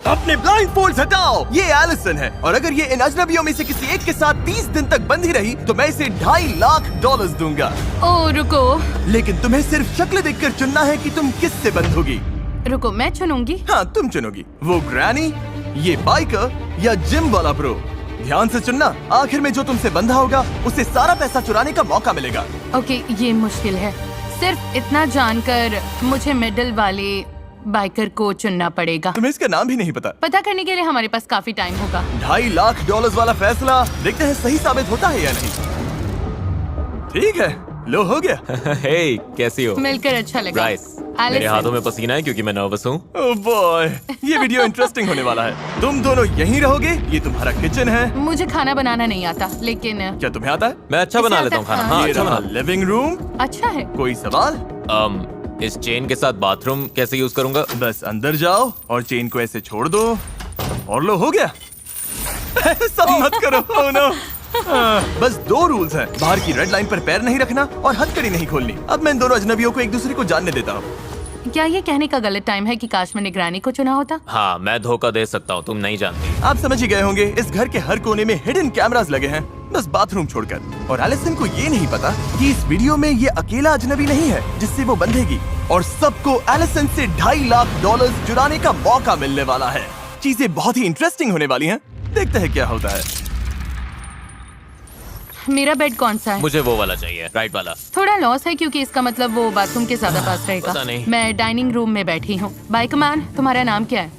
अपने blind folds हटाओ। ये एलिसन है और अगर ये इन अजनबियों में से किसी एक के साथ 30 दिन तक बंधी रही तो मैं इसे $2.5 लाख दूंगा। ओ रुको लेकिन तुम्हें सिर्फ शक्ल देखकर चुनना है कि तुम किससे बंधोगी। रुको, मैं चुनूंगी। हाँ तुम चुनोगी, वो ग्रैनी, ये बाइकर या जिम वाला ब्रो। ध्यान से चुनना, आखिर में जो तुमसे बंधा होगा उसे सारा पैसा चुराने का मौका मिलेगा। ओके, ये मुश्किल है। सिर्फ इतना जानकर मुझे मिडिल वाले बाइकर को चुनना पड़ेगा। तुम्हें इसका नाम भी नहीं पता? पता करने के लिए हमारे पास काफी टाइम होगा। $2.5 लाख वाला फैसला देखते हैं सही साबित होता है या नहीं। ठीक है, लो हो गया। हे, कैसी हो? मिलकर अच्छा लगा। ब्राइस, मेरे हाथों में पसीना है क्योंकि मैं नर्वस हूँ। ओह बॉय, ये वीडियो इंटरेस्टिंग होने वाला है। तुम दोनों यहीं रहोगे, ये तुम्हारा किचन है। मुझे खाना बनाना नहीं आता, लेकिन क्या तुम्हें आता है? मैं अच्छा बना लेता हूँ खाना। हाँ, ये अच्छा रहा बना। Living room. अच्छा है। कोई सवाल? इस चेन के साथ बाथरूम कैसे यूज करूंगा? बस अंदर जाओ और चेन को ऐसे छोड़ दो और लो हो गया। सब मत करो। oh no। बस 2 रूल्स हैं, बाहर की रेड लाइन पर पैर नहीं रखना और हथकड़ी नहीं खोलनी। अब मैं इन दोनों अजनबियों को एक दूसरे को जानने देता हूँ। क्या ये कहने का गलत टाइम है कि काश मैंने ग्रैनी को चुना होता? हाँ, मैं धोखा दे सकता हूँ, तुम नहीं जानती। आप समझ ही गए होंगे, इस घर के हर कोने में हिडन कैमरास लगे हैं, बस बाथरूम छोड़कर। और एलिसन को ये नहीं पता कि इस वीडियो में ये अकेला अजनबी नहीं है जिससे वो बंधेगी, और सबको एलिसन से $2.5 लाख चुराने का मौका मिलने वाला है। चीजें बहुत ही इंटरेस्टिंग होने वाली हैं, देखते हैं क्या होता है। मेरा बेड कौन सा है? मुझे वो वाला चाहिए, राइट वाला। थोड़ा लॉस है क्योंकि इसका मतलब वो बाथरूम के ज्यादा पास रहेगा। पता नहीं। मैं डाइनिंग रूम में बैठी हूँ। बाइकमैन, तुम्हारा नाम क्या है?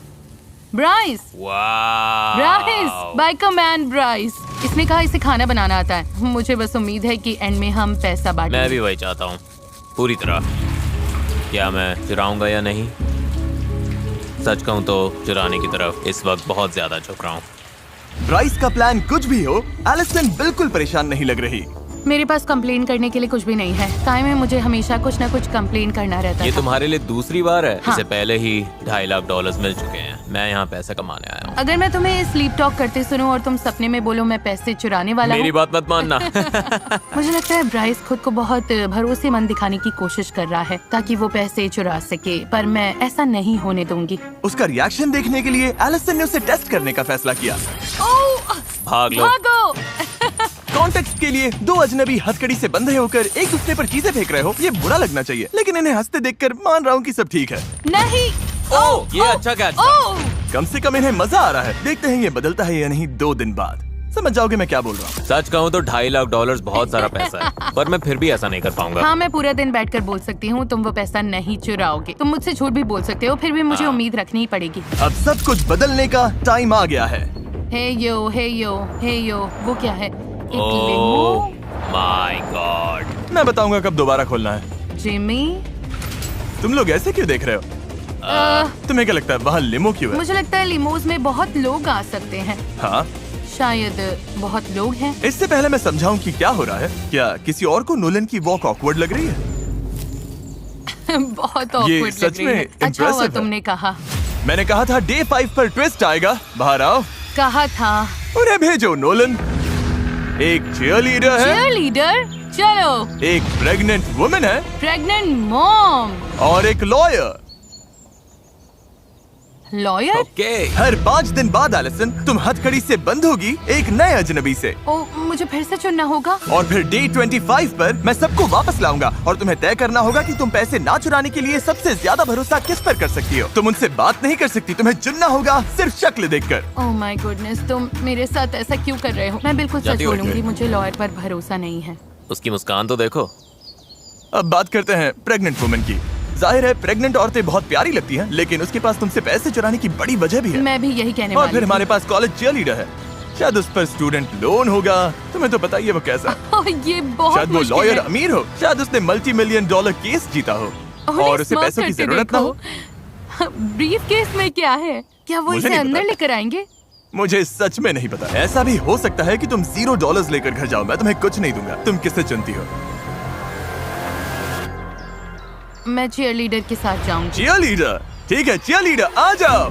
ब्राइस। Bryce, bikeman Bryce. इसने कहा इसे खाना बनाना आता है। मुझे बस उम्मीद है कि एंड में हम पैसा बांटेंगे। मैं भी वही चाहता हूँ, पूरी तरह। क्या मैं चुराऊंगा या नहीं? सच कहूँ तो चुराने की तरफ इस वक्त बहुत ज्यादा झुक रहा हूँ। ब्राइस का प्लान कुछ भी हो, एलिसन बिल्कुल परेशान नहीं लग रही। मेरे पास कंप्लेन करने के लिए कुछ भी नहीं है। टाइम में मुझे हमेशा कुछ ना कुछ कंप्लेन करना रहता ये था। तुम्हारे लिए दूसरी बार है। हाँ। इससे पहले ही $2.5 लाख मिल चुके हैं। मैं यहाँ पैसा कमाने आया हूँ। अगर मैं तुम्हें स्लीप टॉक करते सुनूं और तुम सपने में बोलो मैं पैसे चुराने वाला मेरी हूँ। बात मत मानना। मुझे लगता है ब्राइस खुद को बहुत भरोसेमंद दिखाने की कोशिश कर रहा है ताकि वो पैसे चुरा सके, पर मैं ऐसा नहीं होने दूंगी। उसका रिएक्शन देखने के लिए एलिसन ने उसे टेस्ट करने का फैसला किया। ओह, भाग लो। भागो। कॉन्टेक्स्ट के लिए 2 अजनबी हथकड़ी से बंधे होकर एक दूसरे पर चीजें फेंक रहे हो, ये बुरा लगना चाहिए, लेकिन इन्हें हंसते देखकर मान रहा हूँ कि सब ठीक है। नहीं। ओह, ये अच्छा कैच था। ओह, कम से कम इन्हें मजा आ रहा है। देखते हैं ये बदलता है या नहीं 2 दिन बाद। समझ जाओगे मैं क्या बोल रहा हूँ। सच कहूँ तो $2.5 लाख बहुत सारा पैसा है, पर मैं फिर भी ऐसा नहीं कर पाऊंगा। हाँ, मैं पूरा दिन बैठकर बोल सकती हूँ तुम वो पैसा नहीं चुराओगे। तुम मुझसे झूठ भी बोल सकते हो, फिर भी मुझे उम्मीद रखनी ही पड़ेगी। अब सब कुछ बदलने का टाइम आ गया है। हे यो, हे यो, हे यो, वो क्या है? एक ओह लिमो। My God. मैं बताऊंगा कब दोबारा खोलना है। जिमी। तुम लोग ऐसे क्यों देख रहे हो? तुम्हें क्या लगता है वहाँ लिमो क्यों है? मुझे लगता है लिमोज में बहुत लोग आ सकते हैं। हाँ, शायद बहुत लोग हैं। इससे पहले मैं समझाऊं कि क्या हो रहा है, क्या किसी और को नोलन की वॉक ऑकवर्ड लग रही है? बहुत awkward सच लग रही में है। अच्छा हुआ impressive है। तुमने कहा। मैंने कहा था डे 5 पर ट्विस्ट आएगा। बाहर आओ। कहा था। उन्हें भेजो नोलन। एक चीयरलीडर है, चीयरलीडर? चलो। एक प्रेग्नेंट वुमन है प्रेग्नेंट मॉम। और एक लॉयर। लॉयर? ओके। हर 5 दिन बाद एलिसन तुम हथकड़ी से बंद होगी एक नए अजनबी से, ओ, मुझे फिर से चुनना होगा। और फिर डे 25 पर मैं सबको वापस लाऊंगा और तुम्हें तय करना होगा कि तुम पैसे ना चुराने के लिए सबसे ज्यादा भरोसा किस पर कर सकती हो। तुम उनसे बात नहीं कर सकती, तुम्हें चुनना होगा सिर्फ शक्ल देखकर। ओह माय गुडनेस, तुम मेरे साथ ऐसा क्यों कर रहे हो? मैं बिल्कुल सच जाती हो? बोलूंगी, मुझे लॉयर पर भरोसा नहीं है। उसकी मुस्कान तो देखो। अब बात करते हैं प्रेग्नेंट वुमन की। जाहिर है प्रेग्नेंट औरतें बहुत प्यारी लगती हैं, लेकिन उसके पास तुमसे पैसे चुराने की बड़ी वजह भी है। मैं भी यही कहने और वाली फिर थी। हमारे पास कॉलेज चीयरलीडर है, शायद उस पर स्टूडेंट लोन होगा। तुम्हें तो पता ही है वो कैसा है। ओह, ये बहुत शायद वो मुश्किल लॉयर है। अमीर हो, शायद उसने $multi-million केस जीता हो उन्हें और उसे स्मार्ट पैसों की करके जरूरत ना हो। देखो। ब्रीफ केस में क्या है? क्या वो मुझे इसे नहीं अंदर पता। लेकर आएंगे? मुझे सच में नहीं पता। ऐसा भी हो सकता है कि तुम $0 लेकर घर जाओ, मैं तुम्हें कुछ नहीं दूंगा। तुम किसे चुनती हो? मैं चीयरलीडर के साथ जाऊंगी। चीयरलीडर? ठीक है cheerleader, आ जाओ।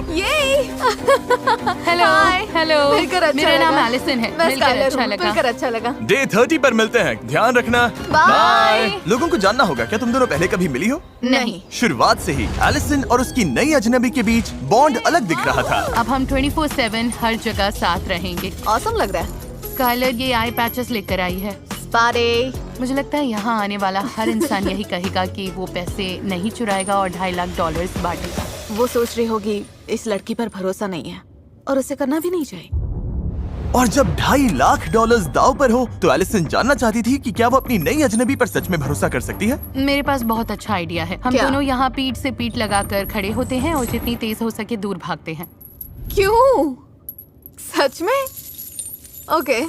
हेलो हेलो, मिलकर अच्छा मेरा नाम लगा। एलिसन है। मैं मिलकर स्काइलर अच्छा हूँ, लगा। मिलकर अच्छा लगा। डे 30 पर मिलते हैं, ध्यान रखना। बाय। लोगों को जानना होगा, क्या तुम दोनों पहले कभी मिली हो? नहीं। शुरुआत से ही एलिसन और उसकी नई अजनबी के बीच बॉन्ड अलग दिख रहा था। अब हम 24/7 हर जगह साथ रहेंगे। ऑसम लग रहा है। स्काइलर ये आई पैचेस लेकर आई है। स्पारे। मुझे लगता है यहाँ आने वाला हर इंसान यही कहेगा कि वो पैसे नहीं चुराएगा और $2.5 लाख बांटेगा। वो सोच रही होगी इस लड़की पर भरोसा नहीं है और उसे करना भी नहीं चाहिए। और जब $2.5 लाख दाव पर हो तो एलिसन जानना चाहती थी कि क्या वो अपनी नई अजनबी पर सच में भरोसा कर सकती है। मेरे पास बहुत अच्छा आइडिया है। हम क्या? दोनों यहाँ पीठ से पीठ लगाकर खड़े होते हैं और जितनी तेज हो सके दूर भागते हैं। क्यों? सच में? ओके।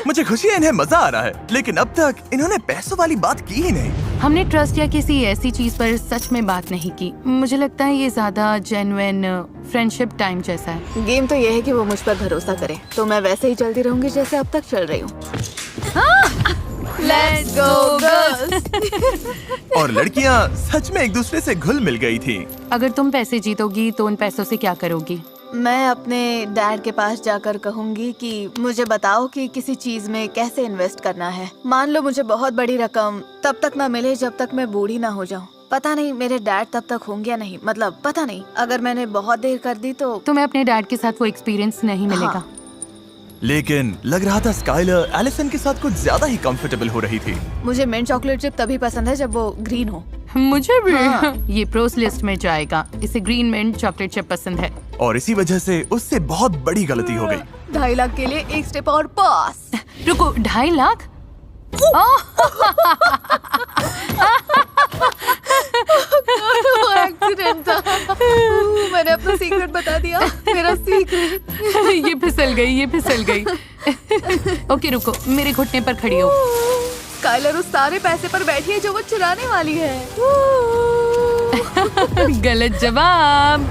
मुझे खुशी है इन्हें मजा आ रहा है, लेकिन अब तक इन्होंने पैसों वाली बात की ही नहीं। हमने ट्रस्ट या किसी ऐसी चीज पर सच में बात नहीं की। मुझे लगता है ये ज्यादा जेन्युइन फ्रेंडशिप टाइम जैसा है। गेम तो ये है कि वो मुझ पर भरोसा करे, तो मैं वैसे ही चलती रहूंगी जैसे अब तक चल रही हूँ। Let's go girls। और लड़कियाँ सच में एक दूसरे से घुल मिल गई थी। अगर तुम पैसे जीतोगी तो उन पैसों से क्या करोगी? मैं अपने डैड के पास जाकर कहूंगी कि मुझे बताओ कि किसी चीज में कैसे इन्वेस्ट करना है। मान लो मुझे बहुत बड़ी रकम तब तक ना मिले जब तक मैं बूढ़ी ना हो जाऊं। पता नहीं मेरे डैड तब तक होंगे या नहीं, मतलब पता नहीं। अगर मैंने बहुत देर कर दी तो तुम्हें अपने डैड के साथ वो एक्सपीरियंस नहीं मिलेगा। हाँ। लेकिन लग रहा था स्काइलर एलिसन के साथ कुछ ज्यादा ही कंफर्टेबल हो रही थी। मुझे मिंट चॉकलेट चिप तभी पसंद है जब वो ग्रीन हो। मुझे भी। हाँ। ये प्रोस लिस्ट में जाएगा। इसे ग्रीन मिंट चॉकलेट चिप पसंद है। और इसी वजह से उससे बहुत बड़ी गलती हो गई। 2.5 लाख के लिए एक स्टेप और पास। रुको, 2.5 लाख? एक्सीडेंट था। मैंने अपना सीक्रेट बता दिया। मेरा सीक्रेट। ये फिसल गई। ओके रुको, मेरे घुटने पर खड़ी हो। स्काइलर उस सारे पैसे पर बैठी है जो वो चुराने वाली है। गलत जवाब।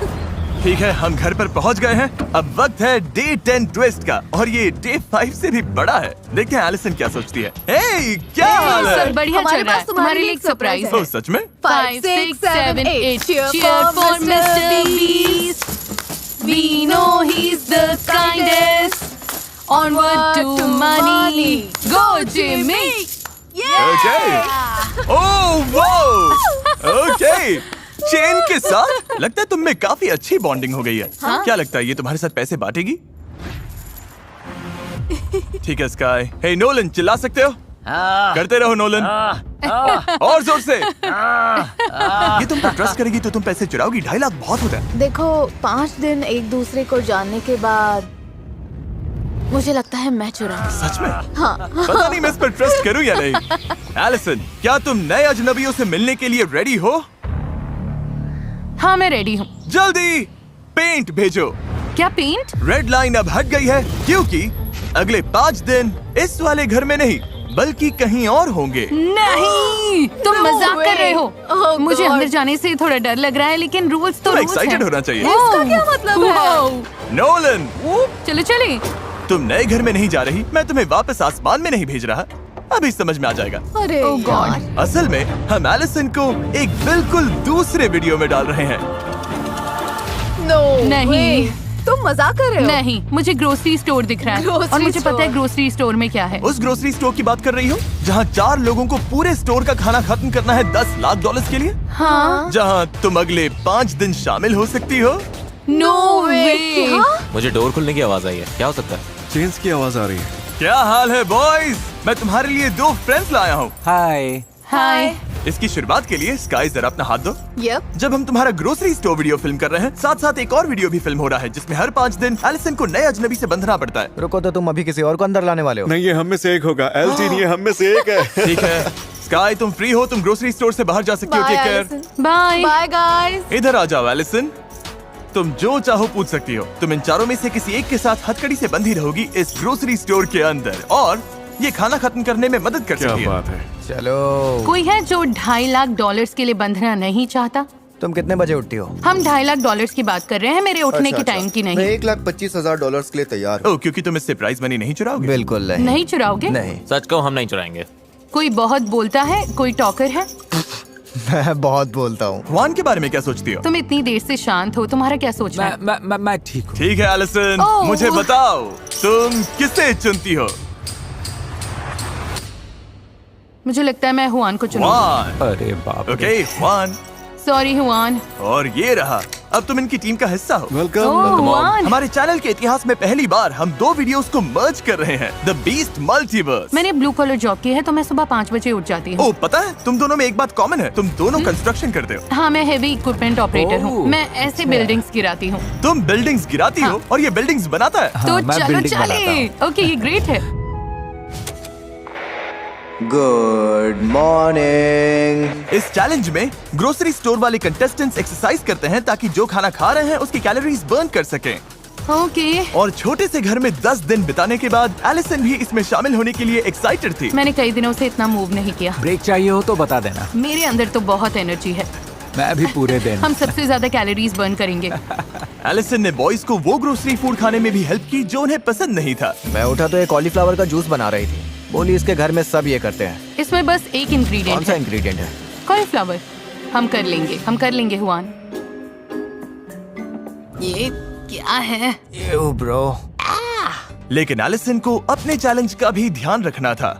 ठीक है, हम घर पर पहुंच गए हैं। अब वक्त है डे 10 ट्विस्ट का, और ये डे 5 से भी बड़ा है। देखते हैं एलिसन क्या सोचती है। हे, क्या हाल है? सब बढ़िया हमारे चल रहा है। पास तुम्हारे लिए लिए एक surprise ओह, सच में? 5, 6, 7, 8 Cheer for Mr. Beast. We know he's the kindest. Onward to money. Go Jimmy. Okay. Oh, wow. Okay. Chain के साथ लगता है तुम में काफी अच्छी बॉन्डिंग हो गई है। क्या लगता है ये तुम्हारे साथ पैसे बांटेगी? ठीक है स्काई। हे नोलन, चिल्ला सकते हो? करते रहो नोलन। और जोर से। ये तुम पर ट्रस्ट करेगी तो तुम पैसे चुराओगी? 2.5 लाख बहुत होता है। देखो, 5 दिन एक दूसरे को जानने के बाद मुझे लगता है मैं चुराऊं। सच में? हाँ। पता नहीं मैं इस पर ट्रस्ट करूं या नहीं। एलिसन, क्या तुम नए अजनबियों से मिलने के लिए रेडी हो? हाँ, मैं रेडी हूँ। जल्दी पेंट भेजो। क्या पेंट? रेड लाइन अब हट गई है क्योंकि अगले 5 दिन इस वाले घर में नहीं बल्कि कहीं और होंगे। नहीं, तुम No मजाक कर way. रहे हो। Oh मुझे God. अंदर जाने से थोड़ा डर लग रहा है, लेकिन रूल्स तो तुम्हें रूल्स excited हैं। होना चाहिए। इसका क्या मतलब है? Wow. नोलन, चलो चले। तुम नए घर में नहीं जा रही, मैं तुम्हें वापस आसमान में नहीं भेज रहा। अभी समझ में आ जाएगा। अरे Oh God. यार। असल में हम एलिसन को एक बिल्कुल दूसरे वीडियो में डाल रहे हैं। No नहीं। way. तुम मजाक कर रहे हो? नहीं, मुझे ग्रोसरी स्टोर दिख रहा है Grocery और मुझे पता है store. ग्रोसरी स्टोर में क्या है। उस ग्रोसरी स्टोर की बात कर रही हो जहाँ 4 लोगों को पूरे स्टोर का खाना खत्म करना है $10 लाख के लिए, हाँ। जहाँ तुम अगले 5 दिन शामिल हो सकती हो। नो वे। क्या? मुझे डोर खुलने की आवाज आई है, क्या हो सकता है? चेन्स की आवाज आ रही है। क्या हाल है बॉयज? मैं तुम्हारे लिए 2 फ्रेंड्स लाया हूँ। हाय। हाय। इसकी शुरुआत के लिए स्काई जरा अपना हाथ दो। Yep. जब हम तुम्हारा ग्रोसरी स्टोर वीडियो फिल्म कर रहे हैं, साथ साथ एक और वीडियो भी फिल्म हो रहा है जिसमें हर 5 दिन एलिसन को नए अजनबी से बंधना पड़ता है। रुको, तो तुम अभी किसी और को अंदर लाने वाले हो? नहीं, ये हम में से एक होगा। एलजी नहीं, ये हम में से एक है। ठीक है स्काई, तुम फ्री हो, तुम ग्रोसरी स्टोर से बाहर जा सकती हो। Bye, take care. Allison. Bye. Bye guys. इधर आ जाओ एलिसन, तुम जो चाहो पूछ सकती हो। तुम इन चारों में से किसी एक के साथ हथकड़ी से बंधी रहोगी इस ग्रोसरी स्टोर के अंदर, और ये खाना खत्म करने में मदद कर क्या सकती है। बात है। चलो। कोई है जो $2.5 लाख के लिए बंधना नहीं चाहता? तुम कितने बजे उठती हो? हम $2.5 लाख की बात कर रहे हैं, मेरे उठने अच्छा, की टाइम की मैं नहीं। $1,25,000 के लिए तैयार हूँ। ओह, क्योंकि तुम इससे प्राइज मनी नहीं चुराओगे? बिल्कुल नहीं। नहीं चुराओगे? नहीं। सच कहो, हम नहीं चुराएंगे। कोई बहुत बोलता है, कोई टॉकर है। मैं बहुत बोलता हूँ। हुआन के बारे में क्या सोचती हो? तुम इतनी देर से शांत हो, तुम्हारा क्या सोचना है? मैं ठीक हूँ। ठीक है एलिसन, ओह। मुझे बताओ तुम किसे चुनती हो? मुझे लगता है मैं हुआन को चुनूंगी। हुआन। अरे बाप रे। Okay Hwan, sorry Hwan. और ये रहा, अब तुम इनकी टीम का हिस्सा हो। वेलकम। ओह हुआन, हमारे चैनल के इतिहास में पहली बार हम 2 वीडियोस को मर्ज कर रहे हैं, द बीस्ट मल्टीवर्स। मैंने ब्लू कॉलर जॉब की है तो मैं सुबह 5 बजे उठ जाती हूँ। ओ पता है, तुम दोनों में एक बात कॉमन है, तुम दोनों कंस्ट्रक्शन करते हो। हाँ, मैं हेवी इक्विपमेंट ऑपरेटर हूँ। ओह, मैं ऐसे बिल्डिंग्स गिराती हूँ। तुम बिल्डिंग्स गिराती हो और ये बिल्डिंग्स बनाता है। तो मैं चलो building बनाता चले। ओके, ये ग्रेट है। Good morning. इस चैलेंज में ग्रोसरी स्टोर वाले कंटेस्टेंट्स एक्सरसाइज करते हैं ताकि जो खाना खा रहे हैं उसकी कैलोरीज बर्न कर सकें। ओके, और छोटे से घर में 10 दिन बिताने के बाद एलिसन भी इसमें शामिल होने के लिए एक्साइटेड थी। मैंने कई दिनों से इतना मूव नहीं किया। ब्रेक चाहिए हो तो बता देना। मेरे अंदर तो बहुत एनर्जी है। मैं भी पूरे दिन। हम सबसे ज्यादा कैलोरीज बर्न करेंगे। एलिसन ने बॉयज को वो ग्रोसरी फूड खाने में भी हेल्प की जो उन्हें पसंद नहीं था। मैं उठा तो एक कॉलीफ्लावर का जूस बना रही थी। बोली इसके घर में सब ये करते हैं। इसमें बस एक कौन इंग्रेडिएंट सा है, इंग्रेडिएंट है? कॉलीफ्लावर। हम कर लेंगे हुआन। ये क्या है? You bro. लेकिन एलिसन को अपने चैलेंज का भी ध्यान रखना था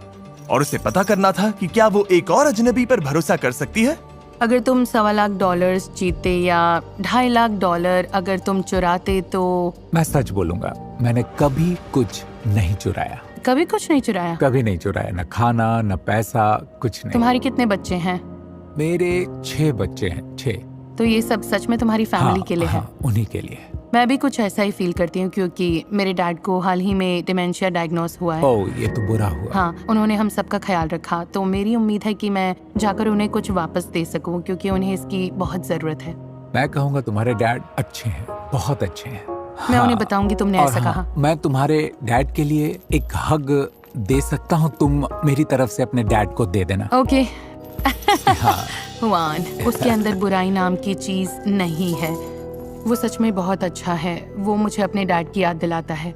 और उसे पता करना था कि क्या वो एक और अजनबी पर भरोसा कर सकती है। अगर तुम $1.25 लाख जीते या $2.5 लाख अगर तुम चुराते तो? मैं सच बोलूंगा, मैंने कभी कुछ नहीं चुराया। कभी कुछ नहीं चुराया? कभी नहीं चुराया, न खाना न पैसा, कुछ नहीं। तुम्हारे कितने बच्चे हैं? मेरे 6 बच्चे हैं, 6। तो ये सब सच में तुम्हारी फैमिली के लिए है? उन्हीं के लिए। मैं भी कुछ ऐसा ही फील करती हूँ क्योंकि मेरे डैड को हाल ही में डिमेंशिया डायग्नोस हुआ है। ओह, ये तो बुरा हुआ। हाँ, उन्होंने हम सबका ख्याल रखा, तो मेरी उम्मीद है कि मैं जाकर उन्हें कुछ वापस दे सकूं क्योंकि उन्हें इसकी बहुत जरूरत है। मैं कहूँगा तुम्हारे डैड अच्छे हैं, बहुत अच्छे हैं। मैं उन्हें बताऊंगी तुमने और ऐसा हाँ, कहा। मैं तुम्हारे डैड के लिए एक हग दे सकता हूँ, तुम मेरी तरफ से अपने डैड को दे देना। ओके। हाँ। हुआन, उसके अंदर बुराई नाम की चीज नहीं है। वो सच में बहुत अच्छा है। वो मुझे अपने डैड की याद दिलाता है।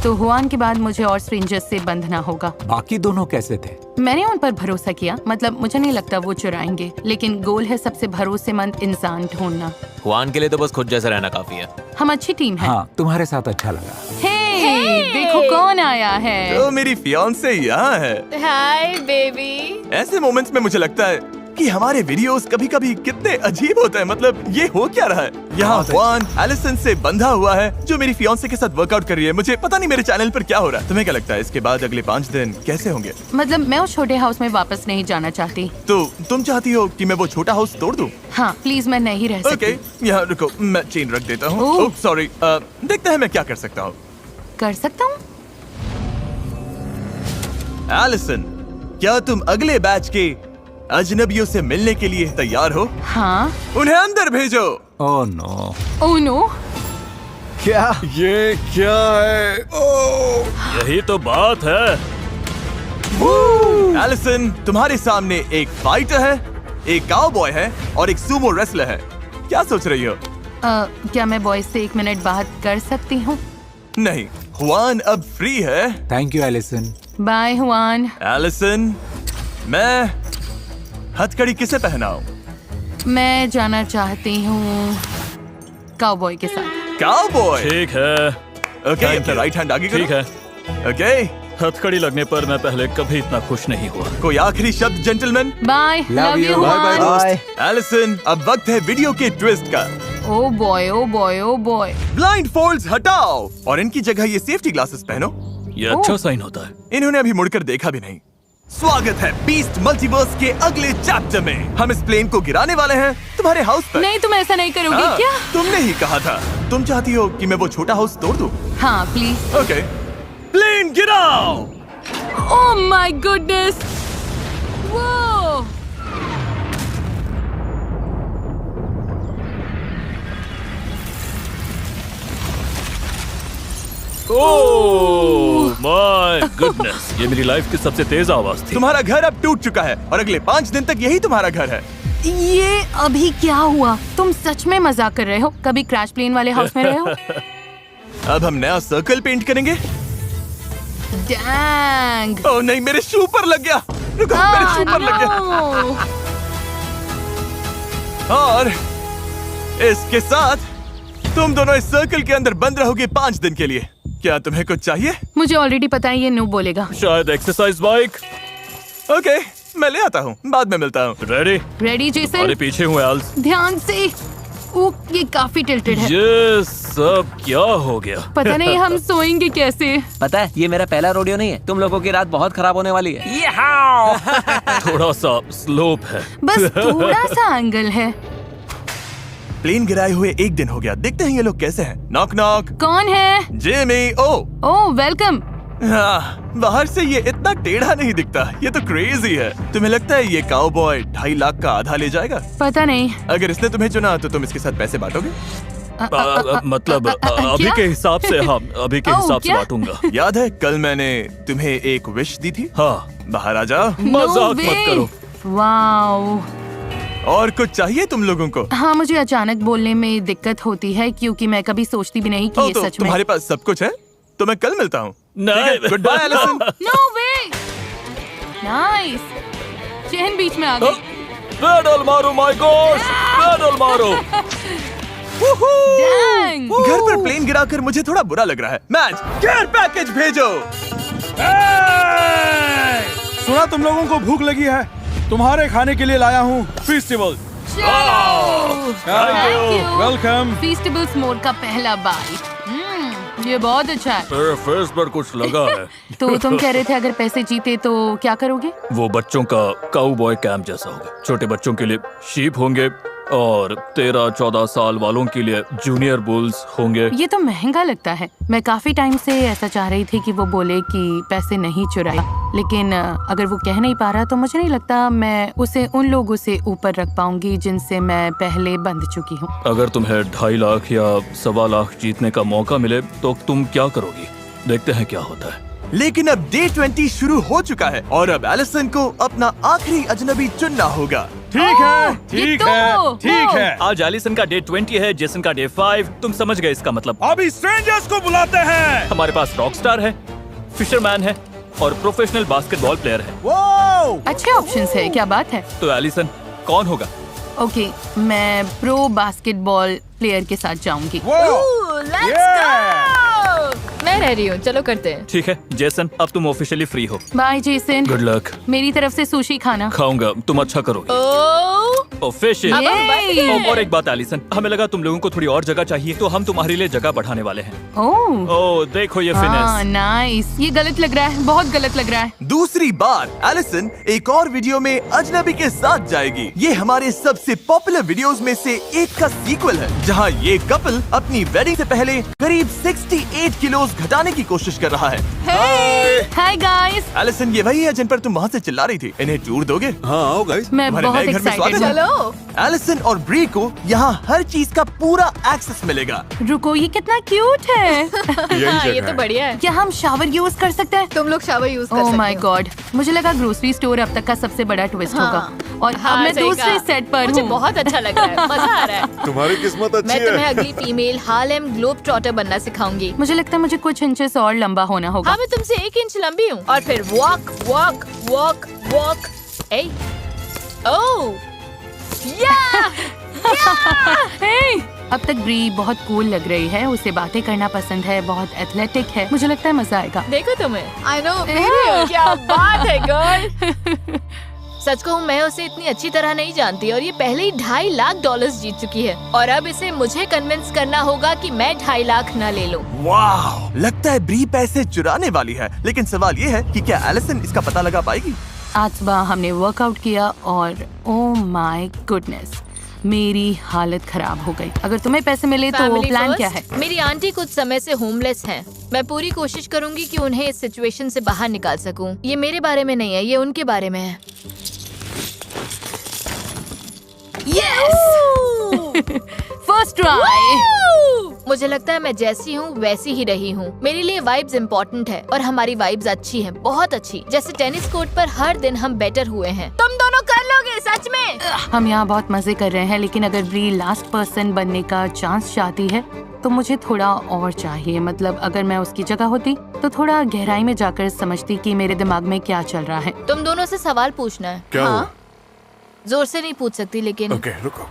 तो हुआन के बाद मुझे और स्ट्रेंजर्स से बंधना होगा। बाकी दोनों कैसे थे? मैंने उन पर भरोसा किया, मतलब मुझे नहीं लगता वो चुराएंगे, लेकिन गोल है सबसे भरोसेमंद इंसान ढूंढना। हुआन के लिए तो बस खुद जैसा रहना काफी है। हम अच्छी टीम है। हाँ, तुम्हारे साथ अच्छा लगा। हे, देखो कौन आया है। तो मेरी फियांसे यहाँ है। Hi baby. ऐसे मोमेंट्स में मुझे लगता है कि हमारे वीडियोस कभी-कभी कितने अजीब होते हैं। मतलब ये हो क्या रहा है? यहाँ हुआन एलिसन से बंधा हुआ है जो मेरी फियांसे के साथ वर्कआउट कर रही है। मुझे पता नहीं मेरे चैनल पर क्या हो रहा है। तुम्हें क्या लगता है इसके बाद अगले 5 दिन कैसे होंगे? मतलब मैं उस छोटे हाउस में वापस नहीं जाना चाहती। तो तुम चाहती हो कि मैं वो छोटा हाउस तोड़ दूं? हाँ प्लीज, मैं नहीं रह सकती। ओके, यहाँ रुको, मैं चेन रख देता हूँ। ओह। ओह सॉरी, देखते हैं मैं क्या कर सकता हूँ। कर सकता हूँ। एलिसन, क्या तुम अगले बैच के अजनबियों से मिलने के लिए तैयार हो? हाँ। उन्हें अंदर भेजो। Oh no. Oh no. क्या? ये क्या है? यही तो बात है। एलिसन, तुम्हारे सामने एक फाइटर है, एक काउबॉय है और एक सूमो रेसलर है। क्या सोच रही हो? क्या मैं बॉयज से 1 मिनट बात कर सकती हूँ? नहीं, हुआन अब फ्री है। Thank you Allison. Bye Juan. Allison, मैं हथकड़ी किसे पहनाऊं? मैं जाना चाहती हूँ काउबॉय के साथ। काउबॉय? ठीक है, ओके, Thank अपना you. राइट हैंड आगे करो। ठीक है। ओके, हथकड़ी लगने पर मैं पहले कभी इतना खुश नहीं हुआ। कोई आखिरी शब्द gentleman? Bye, love you. You Bye bye, Juan. Bye. Allison, अब वक्त है वीडियो के ट्विस्ट का। Oh boy, oh boy, oh boy. Blindfolds हटाओ और इनकी जगह ये सेफ्टी ग्लासेस पहनो। ये अच्छा साइन होता है। इन्होंने अभी मुड़कर देखा भी नहीं। स्वागत है बीस्ट मल्टीवर्स के अगले चैप्टर में। हम इस प्लेन को गिराने वाले हैं तुम्हारे हाउस पर। नहीं, तुम ऐसा नहीं करोगे हाँ, क्या? तुमने ही कहा था। तुम चाहती हो कि मैं वो छोटा हाउस तोड़ दूं? हाँ प्लीज। ओके, प्लेन गिराओ। Oh my goodness. वो ओह माय गुडनेस, ये मेरी लाइफ की सबसे तेज आवाज थी। तुम्हारा घर अब टूट चुका है और अगले 5 दिन तक यही तुम्हारा घर है। ये अभी क्या हुआ? तुम सच में मजाक कर रहे हो? कभी क्रैश प्लेन वाले हाउस में रहे हो? अब हम नया सर्कल पेंट करेंगे। डैंग। ओह नहीं, मेरे शू पर लग गया। रुको, मेरे शू पर लग गया। और इसके साथ तुम दोनों इस सर्कल के अंदर बंद रहोगे 5 दिन के लिए। क्या तुम्हें कुछ चाहिए? मुझे ऑलरेडी पता है ये नो बोलेगा। शायद एक्सरसाइज बाइक। ओके, मैं ले आता हूँ, बाद में मिलता हूँ। रेडी? Ready Jason? अरे पीछे हूँ एल्स। ध्यान से। ओह, ये काफी टिल्टेड है। ये सब क्या हो गया? पता नहीं हम सोएंगे कैसे। पता है ये मेरा पहला रोडियो नहीं है, तुम लोगों की रात बहुत खराब होने वाली है। थोड़ा सा स्लोप है। बस थोड़ा सा एंगल है। प्लेन गिराए हुए 1 दिन हो गया। देखते हैं ये लोग कैसे हैं। Knock knock. कौन है? जिमी। ओह वेलकम। हाँ, बाहर से ये इतना टेढ़ा नहीं दिखता। ये तो क्रेजी है। तुम्हें लगता है ये काउबॉय 2.5 लाख का आधा ले जाएगा? पता नहीं। अगर इसने तुम्हें चुना तो तुम इसके साथ पैसे बांटोगे? मतलब अभी क्या? के हिसाब से, हाँ अभी के ओह, हिसाब से क्या? बांटूंगा। याद है कल मैंने तुम्हें एक विश दी थी? हाँ, बाहर आ जाओ। मजाक मत करो। वाओ। और कुछ चाहिए तुम लोगों को? हाँ, मुझे अचानक बोलने में दिक्कत होती है क्योंकि मैं कभी सोचती भी नहीं कि ये तो सच में। तुम्हारे पास सब कुछ है? तो मैं कल मिलता हूँ। नहीं। Goodbye Allison. No way. Nice. Chain बीच में आ गई। पेडल मारो माय गॉड, पेडल मारो। डैंग। घर पर प्लेन गिराकर मुझे थोड़ा बुरा लग रहा है। मैच केयर पैकेज भेजो। सुना तुम लोगों को भूख लगी है, तुम्हारे खाने के लिए लाया हूँ फेस्टिवल। वेलकम। फीस्टेबल्स मोड का पहला बाइट। ये बहुत अच्छा है। मेरे फेस पर कुछ लगा है। तो तुम कह रहे थे अगर पैसे जीते तो क्या करोगे? वो बच्चों का काउबॉय कैंप जैसा होगा। छोटे बच्चों के लिए शीप होंगे और 13-14 साल वालों के लिए जूनियर बुल्स होंगे। ये तो महंगा लगता है। मैं काफी टाइम से ऐसा चाह रही थी कि वो बोले कि पैसे नहीं चुराए, लेकिन अगर वो कह नहीं पा रहा तो मुझे नहीं लगता मैं उसे उन लोगों से ऊपर रख पाऊंगी जिनसे मैं पहले बंध चुकी हूँ। अगर तुम्हें 2.5 लाख या 1.25 लाख जीतने का मौका मिले तो तुम क्या करोगी? देखते हैं क्या होता है। लेकिन अब डे 20 शुरू हो चुका है और अब एलिसन को अपना आखिरी अजनबी चुनना होगा। ठीक है, ये ठीक तो है, वो। ठीक है। आज एलिसन का डे 20 है, जेसन का डे 5। तुम समझ गए इसका मतलब। अभी स्ट्रेंजर्स को बुलाते हैं। हमारे पास रॉकस्टार है, फिशरमैन है और प्रोफेशनल बास्केटबॉल प्लेयर है। वो अच्छे ऑप्शंस है। क्या बात है। तो एलिसन कौन होगा? ओके, मैं प्रो बास्केटबॉल प्लेयर के साथ जाऊंगी। मैं रह रही हूँ, चलो करते हैं। ठीक है जेसन, अब तुम ऑफिशियली फ्री हो। Bye Jason. Good luck. मेरी तरफ से सुशी खाना। खाऊंगा, तुम अच्छा करोगे। फिश। Yay! और एक बात एलिसन, हमें लगा तुम लोगों को थोड़ी और जगह चाहिए तो हम तुम्हारे लिए जगह बढ़ाने वाले हैं। ओह ओह देखो ये हाँ, फिनेस। नाइस। ये गलत लग रहा है, बहुत गलत लग रहा है। दूसरी बार एलिसन एक और वीडियो में अजनबी के साथ जाएगी। ये हमारे सबसे पॉपुलर वीडियोस में से एक का सीक्वल है, जहां ये कपल अपनी वेडिंग से पहले करीब 68 किलोज घटाने की कोशिश कर रहा है। Hi guys. एलिसन, ये वही है जिन पर तुम वहाँ से चिल्ला रही थी। इन्हें टूर दोगे? हाँ आओ गाइस। मैं तुम्हारे बहुत नए घर में एक्साइटेड स्वागत है। हूँ। एलिसन और ब्री को यहाँ हर चीज का पूरा एक्सेस मिलेगा। रुको, ये कितना क्यूट है। हाँ, ये तो बढ़िया है। क्या हम शावर यूज कर सकते हैं? तुम लोग शावर यूज कर ओह सकते माय हो। गॉड, मुझे लगा ग्रोसरी स्टोर अब तक का सबसे बड़ा ट्विस्ट हाँ। होगा और हाँ, अब मैं सही दूसरे कहा। सेट पर मुझे हूँ। बहुत अच्छा लग रहा है, मजा आ रहा है। तुम्हारी किस्मत अच्छी मैं तुम्हें है। अगली फीमेल हार्लेम ग्लोब ट्रॉटर बनना सिखाऊंगी। मुझे लगता है मुझे कुछ इंचेस और लंबा होना होगा। हाँ, मैं तुमसे 1 इंच लंबी हूँ। और फिर वॉक वॉक वॉक वॉक। ओह हे! अब तक ब्री बहुत कूल लग रही है, उसे बातें करना पसंद है, बहुत एथलेटिक है। मुझे लगता है मजा आएगा। देखो तुम्हें। I know. क्या बात है गर्ल। सच कहूँ मैं उसे इतनी अच्छी तरह नहीं जानती और ये पहले ही $2.5 लाख जीत चुकी है और अब इसे मुझे कन्विंस करना होगा कि मैं 2.5 लाख न ले लूं। वाह, लगता है ब्री पैसे चुराने वाली है। लेकिन सवाल ये है कि क्या एलिसन इसका पता लगा पाएगी? आज सुबह हमने वर्कआउट किया और ओह माय गुडनेस, मेरी हालत खराब हो गई। अगर तुम्हें पैसे मिले तो Family प्लान first। क्या है? मेरी आंटी कुछ समय से होमलेस हैं। मैं पूरी कोशिश करूंगी कि उन्हें इस सिचुएशन से बाहर निकाल सकूं। ये मेरे बारे में नहीं है, ये उनके बारे में है। First try. मुझे लगता है मैं जैसी हूँ वैसी ही रही हूँ। मेरे लिए वाइब्स इम्पोर्टेंट है और हमारी वाइब्स अच्छी हैं, बहुत अच्छी। जैसे टेनिस कोर्ट पर हर दिन हम बेटर हुए हैं। तुम दोनों कर लोगे सच में। हम यहाँ बहुत मजे कर रहे हैं, लेकिन अगर ब्री लास्ट पर्सन बनने का चांस चाहती है तो मुझे थोड़ा और चाहिए। मतलब अगर मैं उसकी जगह होती तो थोड़ा गहराई में जाकर समझती कि मेरे दिमाग में क्या चल रहा है। तुम दोनों से सवाल पूछना है। क्या हुआ? जोर से नहीं पूछ सकती, लेकिन ओके, रुको।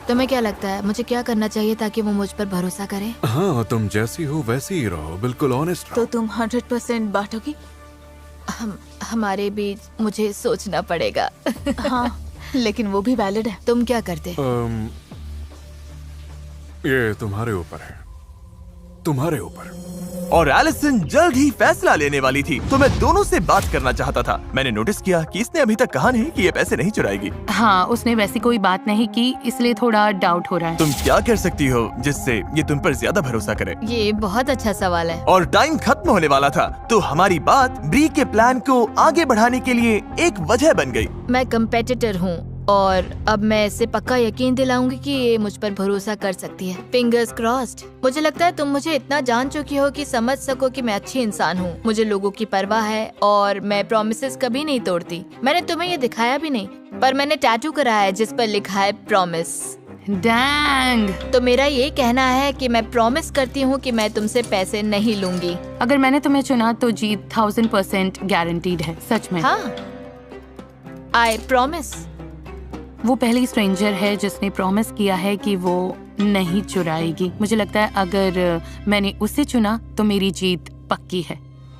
तुम्हें क्या लगता है मुझे क्या करना चाहिए ताकि वो मुझ पर भरोसा करे? हाँ, तुम जैसी हो वैसी ही रहो, बिल्कुल ऑनेस्ट तो रहो। तुम 100% बांटोगी? हमारे बीच मुझे सोचना पड़ेगा। हाँ, लेकिन वो भी वैलिड है। तुम क्या करते? ये तुम्हारे ऊपर है, तुम्हारे ऊपर। और एलिसन जल्द ही फैसला लेने वाली थी, तो मैं दोनों से बात करना चाहता था। मैंने नोटिस किया कि इसने अभी तक कहा नहीं कि ये पैसे नहीं चुराएगी। हाँ, उसने वैसी कोई बात नहीं की, इसलिए थोड़ा डाउट हो रहा है। तुम क्या कर सकती हो जिससे ये तुम पर ज्यादा भरोसा करे? ये बहुत अच्छा सवाल है। और टाइम खत्म होने वाला था, तो हमारी बात ब्री के प्लान को आगे बढ़ाने के लिए एक वजह बन गई। मैं कंपेटिटर हूँ और अब मैं इसे पक्का यकीन दिलाऊंगी कि ये मुझ पर भरोसा कर सकती है। Fingers crossed. मुझे लगता है तुम मुझे इतना जान चुकी हो कि समझ सको कि मैं अच्छी इंसान हूँ। मुझे लोगों की परवाह है और मैं प्रॉमिसेस कभी नहीं तोड़ती। मैंने तुम्हें ये दिखाया भी नहीं, पर मैंने टैटू कराया है जिस पर लिखा है प्रॉमिस। डैंग। तो मेरा ये कहना है कि मैं प्रॉमिस करती हूँ कि मैं तुमसे पैसे नहीं लूंगी। अगर मैंने तुम्हें चुना तो जीत 1000% गारंटीड है, सच में। हाँ, आई प्रॉमिस। वो पहली स्ट्रेंजर है जिसने प्रॉमिस किया है कि वो नहीं चुराएगी। मुझे लगता है अगर मैंने उसे चुना तो मेरी जीत पक्की है।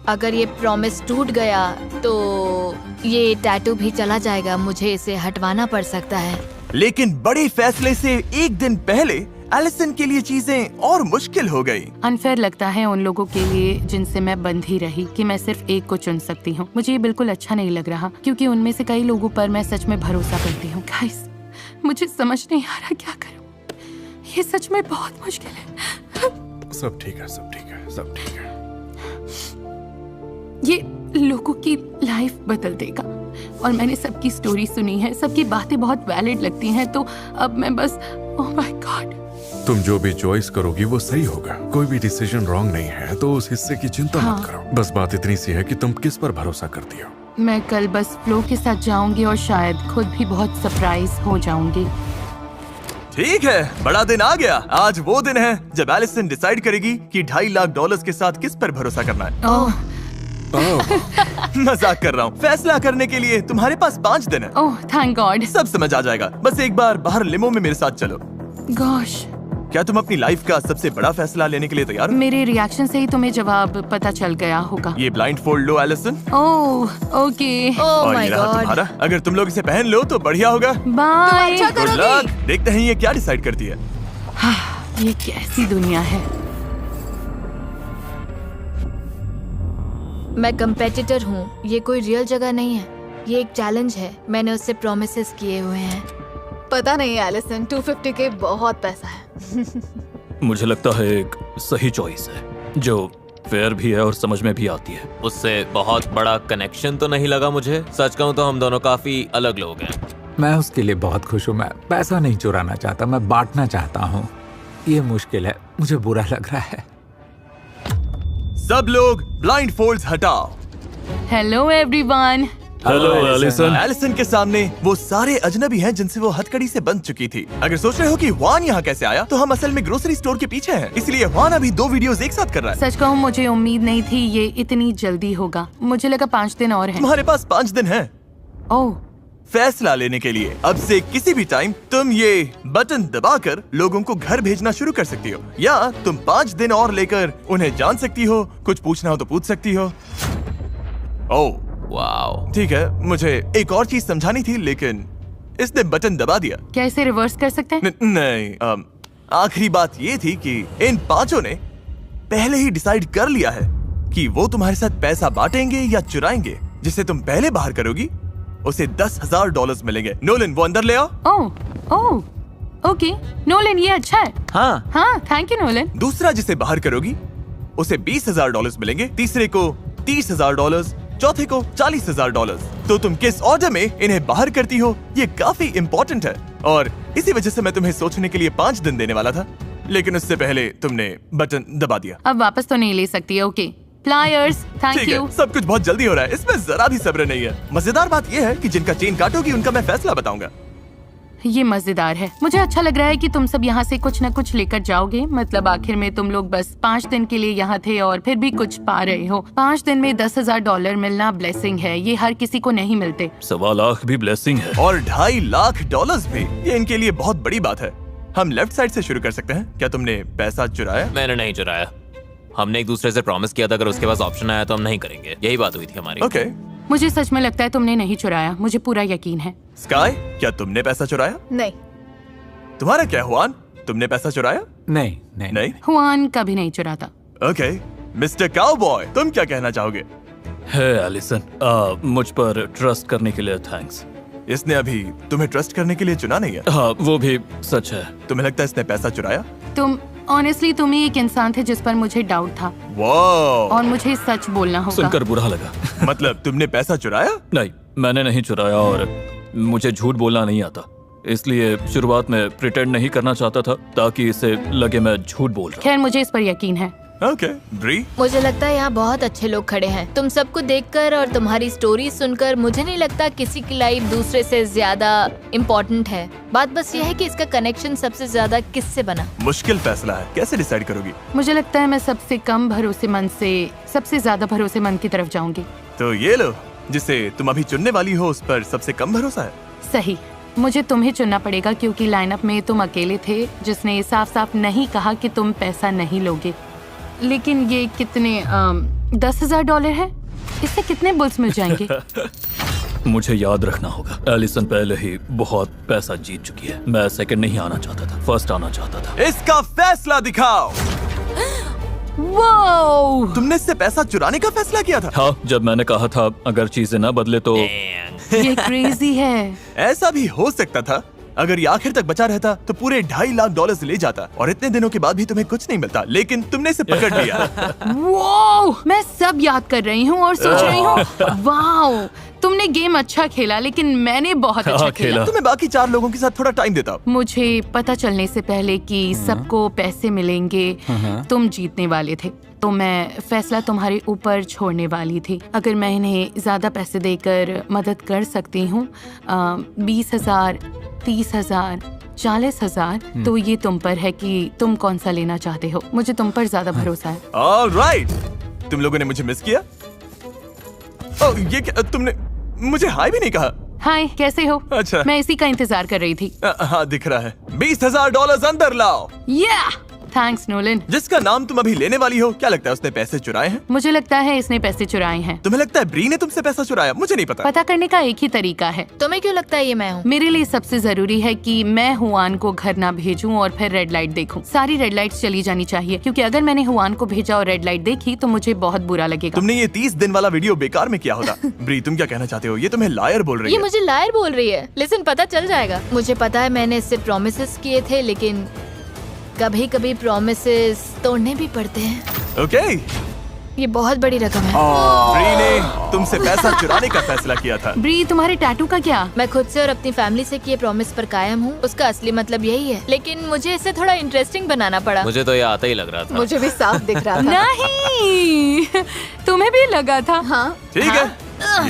अगर ये प्रॉमिस टूट गया तो ये टैटू भी चला जाएगा। मुझे इसे हटवाना पड़ सकता है। लेकिन बड़े फैसले से एक दिन पहले एलिसन के लिए चीजें और मुश्किल हो गई। अनफेयर लगता है उन लोगों के लिए जिनसे मैं बंधी रही कि मैं सिर्फ एक को चुन सकती हूँ। मुझे ये बिल्कुल अच्छा नहीं लग रहा क्योंकि उनमें से कई लोगों पर मैं सच में भरोसा करती हूँ। गाइस, मुझे समझ नहीं आ रहा क्या करूँ। ये सच में बहुत मुश्किल है। सब ठीक है, सब ठीक है, सब ठीक है। ये लोगों की लाइफ बदल देगा और मैंने सबकी स्टोरी सुनी है, सबकी बातें बहुत वैलिड लगती हैं। तो अब मैं बस, ओह माय गॉड। तुम जो भी चॉइस करोगी वो सही होगा। कोई भी डिसीजन रॉन्ग नहीं है, तो उस हिस्से की चिंता मत करो। बस बात इतनी सी है कि तुम किस पर भरोसा करती हो। मैं कल बस फ्लो के साथ जाऊंगी और शायद खुद भी बहुत सरप्राइज हो जाऊंगी। ठीक है, बड़ा दिन आ गया। आज वो दिन है जब एलिसन डिसाइड करेगी कि $2.5 लाख के साथ किस पर भरोसा करना है। ओह मजाक कर रहा हूँ। फैसला करने के लिए तुम्हारे पास 5 दिन है। Oh thank God. सब समझ आ जाएगा। बस एक बार बाहर लिमो में मेरे साथ चलो। गॉश, क्या तुम अपनी लाइफ का सबसे बड़ा फैसला लेने के लिए तैयार हो? मेरे रिएक्शन से ही तुम्हें जवाब पता चल गया होगा। ये ब्लाइंड फोल्ड लो एलिसन। Oh okay. ओह और माय ये रहा गॉड। तुम्हारा। अगर तुम लोग इसे पहन लो तो बढ़िया होगा। बाय। Good luck. देखते हैं ये क्या डिसाइड करती है। ये कैसी दुनिया है। मैं कंपेटिटर हूँ, ये कोई रियल जगह नहीं है। ये एक चैलेंज है। मैंने उससे प्रॉमिसेस किए हुए हैं। पता नहीं एलिसन, 250 के बहुत पैसा है। मुझे लगता है एक सही चॉइस है जो फेयर भी है और समझ में भी आती है। उससे बहुत बड़ा कनेक्शन तो नहीं लगा मुझे। सच कहूँ तो हम दोनों काफी अलग लोग हैं। मैं उसके लिए बहुत खुश हूँ। मैं पैसा नहीं चुराना चाहता, मैं बांटना चाहता हूँ। ये मुश्किल है, मुझे बुरा लग रहा है। सब लोग ब्लाइंड फोल्ड्स हटाओ। Hello everyone. Hello Allison. Allison के सामने वो सारे अजनबी हैं जिनसे वो हथकड़ी से बंध चुकी थी। अगर सोच रहे हो कि वान यहाँ कैसे आया, तो हम असल में ग्रोसरी स्टोर के पीछे हैं। इसलिए वान अभी 2 वीडियोस एक साथ कर रहा है। सच कहूँ मुझे उम्मीद नहीं थी ये इतनी जल्दी होगा। मुझे लगा 5 दिन और हैं। तुम्हारे पास 5 दिन है ओह फैसला लेने के लिए। अब से किसी भी टाइम तुम ये बटन दबाकर लोगों को घर भेजना शुरू कर सकती हो, या तुम 5 दिन और लेकर उन्हें जान सकती हो। कुछ पूछना हो तो पूछ सकती हो। Oh wow. ठीक है, मुझे एक और चीज समझानी थी लेकिन इसने बटन दबा दिया। क्या इसे रिवर्स कर सकते हैं? नहीं, आखिरी बात ये थी कि इन 5 ने पहले ही डिसाइड कर लिया है कि वो तुम्हारे साथ पैसा बांटेंगे या चुराएंगे। जिसे तुम पहले बाहर करोगी उसे $10,000 मिलेंगे। नोलन, वो अंदर ले आओ। ओह ओके नोलन, ये अच्छा है। हाँ थैंक यू नोलन। दूसरा जिसे बाहर करोगी उसे $20,000 मिलेंगे। तीसरे को $30,000, चौथे को $40,000। तो तुम किस ऑर्डर में इन्हें बाहर करती हो ये काफी इम्पोर्टेंट है, और इसी वजह से मैं तुम्हें सोचने के लिए 5 दिन देने वाला था, लेकिन उससे पहले तुमने बटन दबा दिया। अब वापस तो नहीं ले सकती। ओके प्लायर्स, थैंक ठीक यू। है, सब कुछ बहुत जल्दी हो रहा है, इसमें जरा भी सब्र नहीं है। मजेदार बात यह है कि जिनका चेन काटोगी उनका मैं फैसला बताऊंगा। ये मजेदार है। मुझे अच्छा लग रहा है कि तुम सब यहाँ से कुछ न कुछ लेकर जाओगे। मतलब आखिर में तुम लोग बस 5 दिन के लिए यहाँ थे और फिर भी कुछ पा रहे हो। 5 दिन में $10,000 मिलना ब्लेसिंग है। ये हर किसी को नहीं मिलते। 1.25 लाख भी ब्लेसिंग है। और $2.5 लाख भी, ये इनके लिए बहुत बड़ी बात है। हम लेफ्ट साइड से शुरू कर सकते हैं। क्या तुमने पैसा चुराया? मैंने नहीं चुराया। हमने एक दूसरे से प्रॉमिस किया था अगर उसके पास ऑप्शन आया तो हम नहीं करेंगे। यही बात हुई थी हमारी। ओके। मुझे सच में लगता है तुमने नहीं चुराया। मुझे पूरा यकीन है। स्काई, क्या तुमने पैसा चुराया? नहीं। तुम्हारा क्या हुआन? तुमने पैसा चुराया? नहीं नहीं। हुआन कभी नहीं चुराता। ओके। मिस्टर काउबॉय, तुम क्या कहना चाहोगे? है एलिसन, मुझ पर ट्रस्ट करने के लिए थैंक्स। इसने अभी तुम्हें ट्रस्ट करने के लिए चुना नहीं है। हाँ, वो भी सच है। तुम्हें लगता है इसने पैसा चुराया? तुम ऑनेस्टली तुम ही एक इंसान थे जिस पर मुझे डाउट था। वाह। और मुझे सच बोलना होगा। सुनकर बुरा लगा। मतलब तुमने पैसा चुराया? नहीं, मैंने नहीं चुराया और मुझे झूठ बोलना नहीं आता। इसलिए शुरुआत में प्रिटेंड नहीं करना चाहता था ताकि इसे लगे मैं झूठ बोल रहा हूँ। खैर मुझे इस पर यकीन है। ओके। ब्री, मुझे लगता है यहाँ बहुत अच्छे लोग खड़े हैं। तुम सबको देखकर और तुम्हारी स्टोरी सुनकर मुझे नहीं लगता किसी की लाइफ दूसरे से ज्यादा इम्पोर्टेंट है। बात बस ये है कि इसका कनेक्शन सबसे ज्यादा किससे बना। मुश्किल फैसला है। कैसे डिसाइड करोगी? मुझे लगता है मैं सबसे कम भरोसेमंद से सबसे ज्यादा भरोसेमंद की तरफ जाऊंगी। तो ये लो, जिसे तुम अभी चुनने वाली हो उस पर सबसे कम भरोसा है। सही। मुझे तुम्हें चुनना पड़ेगा क्योंकि लाइनअप में तुम अकेले थे जिसने साफ साफ नहीं कहा कि तुम पैसा नहीं लोगे। लेकिन ये कितने $10,000 है? इससे कितने बुल्स मिल जाएंगे? मुझे याद रखना होगा, एलिसन पहले ही बहुत पैसा जीत चुकी है। मैं सेकंड नहीं आना चाहता था, फर्स्ट आना चाहता था। इसका फैसला दिखाओ। वो तुमने इससे पैसा चुराने का फैसला किया था? हाँ, जब मैंने कहा था अगर चीजें ना बदले तो। ये क्रेजी है। ऐसा भी हो सकता था। अगर ये आखिर तक बचा रहता तो पूरे $2.5 लाख ले जाता और इतने दिनों के बाद भी तुम्हें कुछ नहीं मिलता, लेकिन तुमने इसे पकड़ लिया। वो मैं सब याद कर रही हूँ और सोच रही हूँ वाओ, तुमने गेम अच्छा खेला लेकिन मैंने बहुत अच्छा खेला। तुम्हें बाकी 4 लोगों के साथ थोड़ा टाइम देता। मुझे पता चलने से पहले कि सबको पैसे मिलेंगे तुम जीतने वाले थे, तो मैं फैसला तुम्हारे ऊपर छोड़ने वाली थी। अगर मैं इन्हें ज्यादा पैसे देकर मदद कर सकती हूँ, 20,000, 30,000, 40,000, तो ये तुम पर है कि तुम कौन सा लेना चाहते हो। मुझे तुम पर ज्यादा भरोसा है। ऑलराइट, तुम लोगों ने मुझे मिस किया। ओह, ये क्या, तुमने मुझे हाय भी नहीं कहा। हाय, कैसे हो? अच्छा, मैं इसी का इंतजार कर रही थी। हाँ, दिख रहा है। $20,000 अंदर लाओ। Thanks Nolan. जिसका नाम तुम अभी लेने वाली हो, क्या लगता है उसने पैसे चुराए हैं? मुझे लगता है इसने पैसे चुराए हैं। तुम्हें लगता है ब्री ने तुमसे पैसा चुराया? मुझे नहीं पता। पता करने का एक ही तरीका है। तुम्हें क्यों लगता है ये मैं हूँ? मेरे लिए सबसे जरूरी है कि मैं हुआन को घर ना भेजूं और फिर रेड लाइट देखूं। सारी रेड लाइट्स चली जानी चाहिए क्योंकि अगर मैंने हुआन को भेजा और रेड लाइट देखी तो मुझे बहुत बुरा लगेगा। तुमने ये 30 दिन वाला वीडियो बेकार में किया होता। ब्री, तुम क्या कहना चाहते हो? ये तुम्हें लायर बोल रही है। ये मुझे लायर बोल रही है। लिसन, पता चल जाएगा। मुझे पता है मैंने इससे प्रॉमिसेस किए थे, लेकिन कभी कभी प्रॉमिसेस तोड़ने भी पड़ते हैं। ओके। ये बहुत बड़ी रकम है। ब्री ने तुमसे पैसा चुराने का फैसला किया था। ब्री, तुम्हारे टैटू का क्या? मैं खुद से और अपनी फैमिली से किए प्रॉमिस पर कायम हूँ। उसका असली मतलब यही है, लेकिन मुझे इसे थोड़ा इंटरेस्टिंग बनाना पड़ा। मुझे तो ये आता ही लग रहा था। मुझे भी साफ दिख रहा था। नहीं, तुम्हें भी लगा था? हाँ। ठीक है,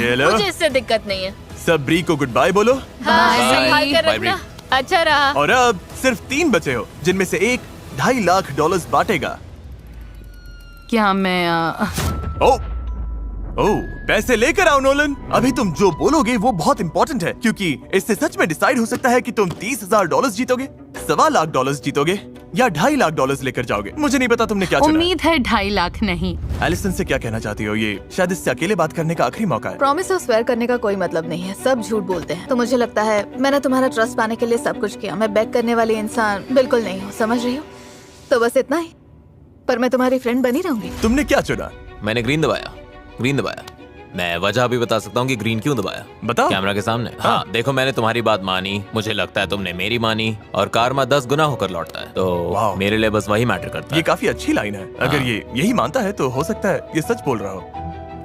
ये लो। मुझे इससे दिक्कत नहीं है। सब ब्री को गुड बाय बोलो। हाँ, संभाल कर रखना। अच्छा रहा। और अब सिर्फ 3 बचे हो, जिनमें से एक $2.5 लाख बांटेगा। क्या मैं ओह, पैसे लेकर आओ नोलन। अभी तुम जो बोलोगे वो बहुत इंपॉर्टेंट है क्योंकि इससे सच में डिसाइड हो सकता है कि तुम $30,000 जीतोगे, $1.25 लाख जीतोगे या $2.5 लाख लेकर जाओगे। मुझे नहीं पता तुमने क्या चुना। उम्मीद है 2.5 लाख नहीं। एलिसन से क्या कहना चाहती हो? ये शायद इससे अकेले बात करने का आखिरी मौका है। प्रॉमिस और स्वेयर करने का कोई मतलब नहीं है, सब झूठ बोलते हैं। तो मुझे लगता है मैंने तुम्हारा ट्रस्ट पाने के लिए सब कुछ किया। मैं बैक करने वाली इंसान बिल्कुल नहीं हूँ, समझ रही हो? तो बस इतना ही, पर मैं तुम्हारी फ्रेंड बनी रहूंगी। तुमने क्या चुना? मैंने ग्रीन दबाया। मैं वजह भी बता सकता हूँ कि ग्रीन क्यों दबाया। बताओ। कैमरा के सामने। हाँ, देखो, मैंने तुम्हारी बात मानी, मुझे लगता है तुमने मेरी मानी, और कारमा 10 गुना होकर लौटता है, तो मेरे लिए बस वही मैटर करता है। ये काफी अच्छी लाइन है। अगर ये यही मानता है तो हो सकता है ये सच बोल रहा हो।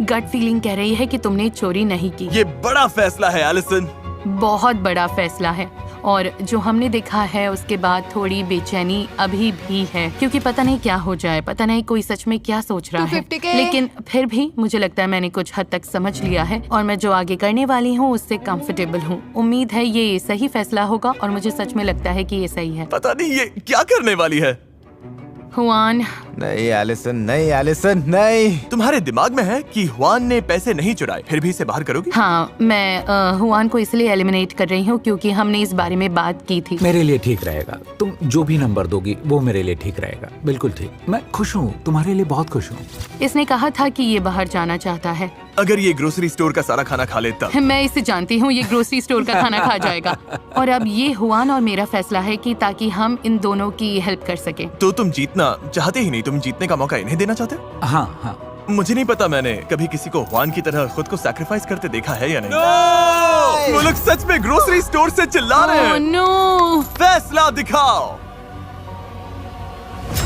गट फीलिंग कह रही है कि तुमने चोरी नहीं की। ये बड़ा फैसला है एलिसन। बहुत बड़ा फैसला है और जो हमने देखा है उसके बाद थोड़ी बेचैनी अभी भी है, क्योंकि पता नहीं क्या हो जाए, पता नहीं कोई सच में क्या सोच रहा है। 250K। लेकिन फिर भी मुझे लगता है मैंने कुछ हद तक समझ लिया है और मैं जो आगे करने वाली हूँ उससे कंफर्टेबल हूँ। उम्मीद है ये सही फैसला होगा और मुझे सच में लगता है कि ये सही है। पता नहीं ये क्या करने वाली है। हुआन, नहीं एलिसन, नहीं एलिसन, नहीं। तुम्हारे दिमाग में है कि हुआन ने पैसे नहीं चुराए, फिर भी इसे बाहर करोगी? हाँ, मैं हुआन को इसलिए एलिमिनेट कर रही हूँ क्योंकि हमने इस बारे में बात की थी। मेरे लिए ठीक रहेगा, तुम जो भी नंबर दोगी वो मेरे लिए ठीक रहेगा। बिल्कुल ठीक, मैं खुश हूँ, तुम्हारे लिए बहुत खुश हूँ। इसने कहा था कि ये बाहर जाना चाहता है। अगर ये ग्रोसरी स्टोर का सारा खाना खा ले तब। मैं इसे जानती हूँ, ये ग्रोसरी स्टोर का खाना खा जाएगा। और अब ये हुआन और मेरा फैसला है कि ताकि हम इन दोनों की हेल्प कर सके। तो तुम जीतना चाहते ही नहीं, तुम जीतने का मौका इन्हें देना चाहते हो? हाँ हाँ। मुझे नहीं पता मैंने कभी किसी को हुआन की तरह खुद को सैक्रिफाइस करते देखा है या नहीं। वो लोग सच में ग्रोसरी स्टोर से चिल्ला रहे हैं। नो, फैसला दिखाओ।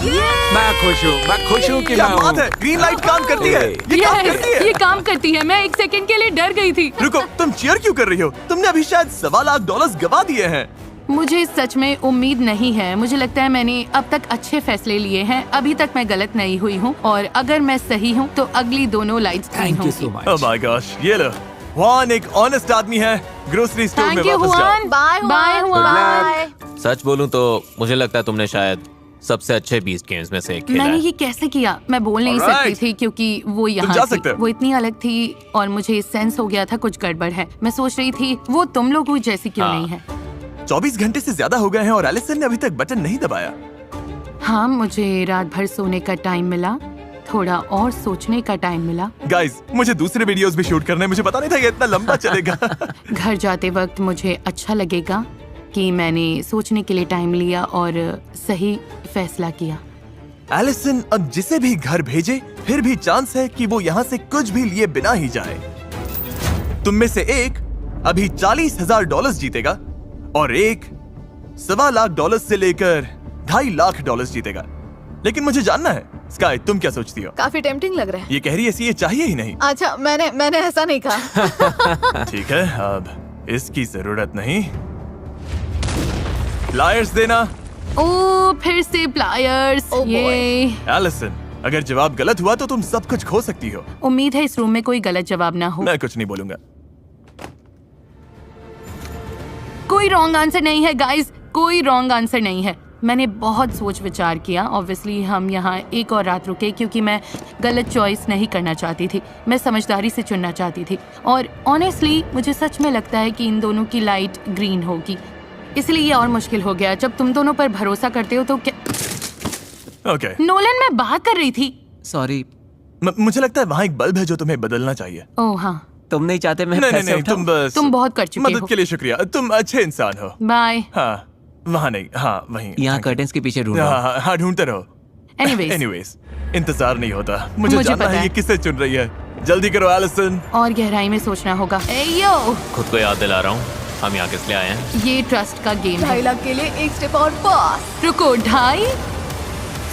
मैं खुश हूँ कि क्या मैं बात है, ग्रीन लाइट काम करती है। ये काम करती है। ये काम करती है। मैं एक सेकंड के लिए डर गई थी। रुको, तुम चीयर क्यों कर रही हो? तुमने अभी शायद $1.25 लाख गवा दिए हैं। मुझे सच में उम्मीद नहीं है। मुझे लगता है मैंने अब तक अच्छे फैसले लिए हैं। अभी तक मैं गलत नहीं हुई हूँ और अगर मैं सही हूँ तो अगली दोनों lights green thank you so होंगी। मच। ओह माय गॉश, ये लो। हुआन एक ऑनेस्ट आदमी है। ग्रोसरी स्टोर में थैंक यू वापस जाओ। Juan. Bye bye Juan. Juan. सच बोलूं तो मुझे लगता है तुमने शायद सबसे अच्छे 20 गेम्स में से एक खेला मैंने है। ये कैसे किया? मैं बोल नहीं Alright. सकती थी क्योंकि वो यहाँ जा थी। सकते हो। वो इतनी अलग थी और मुझे सेंस हो गया था कुछ गड़बड़ है। मैं सोच रही थी वो तुम लोगों जैसी क्यों हाँ। नहीं है। 24 घंटे से ज्यादा हो गए हैं और एलिसन ने अभी तक बटन नहीं दबाया। हाँ, मुझे रात भर सोने का टाइम मिला, थोड़ा और सोचने का टाइम मिला। गाइस, मुझे दूसरे वीडियोस भी शूट करने हैं। मुझे पता नहीं था ये इतना लंबा चलेगा। घर जाते वक्त मुझे अच्छा लगेगा कि मैंने सोचने के लिए टाइम लिया और सही फैसला किया। एलिसन अब जिसे भी घर भेजे फिर भी चांस है कि वो यहाँ से कुछ भी लिए बिना ही जाए। तुम में से एक अभी $40,000 जीतेगा और एक $1.25 लाख से लेकर $2.5 लाख जीतेगा। लेकिन मुझे जानना है स्काई, तुम क्या सोचती हो? काफी टेम्पटिंग लग रहा है। ये कह रही है ये चाहिए ही नहीं। अच्छा, मैंने ऐसा नहीं कहा। ठीक है, अब इसकी जरूरत नहीं। प्लायर्स देना। ओ, फिर से प्लायर्स। Oh boy. ये एलिसन, अगर जवाब गलत हुआ तो तुम सब कुछ खो सकती हो। उम्मीद है इस रूम में कोई गलत जवाब ना हो। मैं कुछ नहीं बोलूंगा। कोई रॉन्ग आंसर नहीं है गाइस, कोई रॉन्ग आंसर नहीं है। मैंने बहुत सोच विचार किया। ऑब्वियसली हम यहाँ एक और रात रुके क्योंकि मैं गलत चॉइस नहीं करना चाहती थी। मैं समझदारी से चुनना चाहती थी और ऑनेस्टली मुझे सच में लगता है कि इन दोनों की लाइट ग्रीन होगी। इसलिए ये और मुश्किल हो गया। जब तुम दोनों पर भरोसा करते हो तो क्या। ओके। नोलन, मैं बात कर रही थी। सॉरी, मुझे लगता है वहाँ एक बल्ब है जो तुम्हें बदलना चाहिए। ओह हाँ, तुम नहीं चाहते मैं नहीं पैसे नहीं, उठाऊं? तुम बस तुम बहुत कर चुके हो। मदद के लिए शुक्रिया। तुम अच्छे इंसान हो। बाय। हाँ, वहाँ नहीं, हाँ वहीं। यहाँ Thank you। कर्टेन्स के पीछे ढूंढ रहा हूं। हाँ हाँ, ढूंढते रहो। Anyways, एनीवेज, इंतजार नहीं होता। मुझे मुझे जानना पता है है। ये किसे चुन रही है। जल्दी करो एलिसन। और गहराई में सोचना होगा। ए यो, खुद को याद दिला रहा हूँ हम यहाँ किस लिए आए हैं। ये ट्रस्ट का गेम है। 2.5 लाख के लिए एक स्टेप और पास। रुको, 2.5?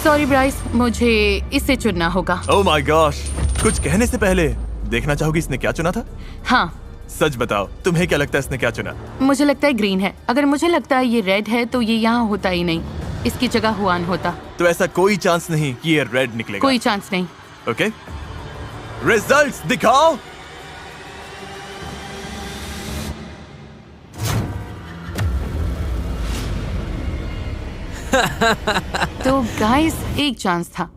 सॉरी ब्राइस, मुझे इसे चुनना होगा। ओह माय गॉश, कुछ कहने से पहले देखना चाहोगी इसने क्या चुना था? हाँ, सच बताओ, तुम्हें क्या लगता है इसने क्या चुना? मुझे लगता है ग्रीन है। अगर मुझे लगता है ये रेड है तो ये यहाँ होता ही नहीं, इसकी जगह हुआन होता। तो ऐसा कोई चांस नहीं कि ये रेड निकलेगा। कोई चांस नहीं। ओके, रिजल्ट्स दिखाओ। तो गाइस, एक चांस था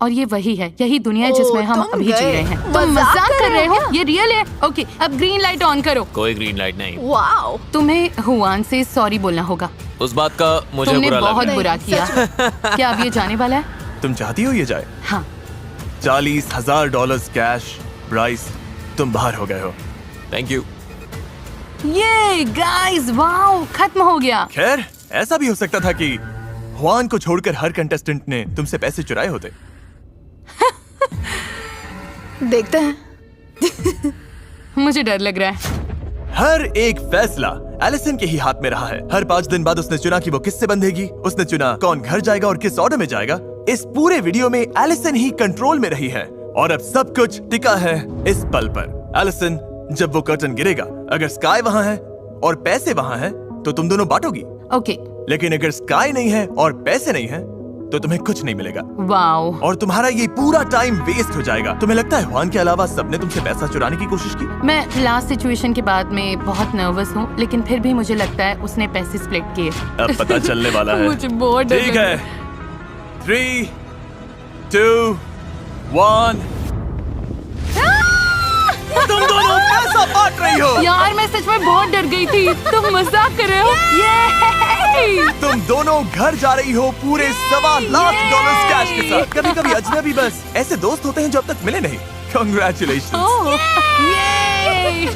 और ये वही है। यही दुनिया है जिसमें हम तुम अभी जी गए। रहे हैं। तुम मजाक कर रहे हो? ये रियल है। ओके, अब ग्रीन लाइट ऑन करो। कोई ग्रीन लाइट नहीं। वाओ, तुम्हें हुआन से सॉरी बोलना होगा। उस बात का मुझे तुमने बुरा लग बहुत रहा है। बुरा किया। क्या अब ये जाने वाला है? तुम चाहती हो ये जाए? हाँ। $40,000 कैश। ब्राइस, तुम बाहर हो गए हो। Thank you. ये गाइस, वाओ, खत्म हो गया। खैर, ऐसा भी हो सकता था कि हुआन को छोड़कर हर कंटेस्टेंट ने तुमसे पैसे चुराए होते। देखते हैं। मुझे डर लग रहा है। हर एक फैसला एलिसन के ही हाथ में रहा है। हर 5 दिन बाद उसने चुना कि वो किससे बंधेगी। उसने चुना कौन घर जाएगा और किस ऑर्डर में जाएगा। इस पूरे वीडियो में एलिसन ही कंट्रोल में रही है और अब सब कुछ टिका है इस पल पर। एलिसन, जब वो कर्टन गिरेगा, अगर स्काई वहाँ है और पैसे वहाँ है तो तुम दोनों बांटोगी। ओके। लेकिन अगर स्काई नहीं है और पैसे नहीं है तो तुम्हें कुछ नहीं मिलेगा। वाओ। और तुम्हारा ये पूरा टाइम वेस्ट हो जाएगा। तुम्हें लगता है जुआन के अलावा सबने तुमसे पैसा चुराने की कोशिश की? मैं लास्ट सिचुएशन के बाद में बहुत नर्वस हूँ, लेकिन फिर भी मुझे लगता है उसने पैसे स्प्लिट किए। अब पता चलने वाला है। मुझे बहुत डर ठीक लग है। 3, 2, 1। तुम दोनों पैसा बांट रही हो। यार मैं सच में बहुत डर गई थी। तुम मजाक कर रहे हो? ये तुम दोनों घर जा रही हो पूरे $1,25,000 कैश के साथ। कभी कभी अजनबी बस ऐसे दोस्त होते हैं जो अब तक मिले नहीं। Congratulations। ओह, ये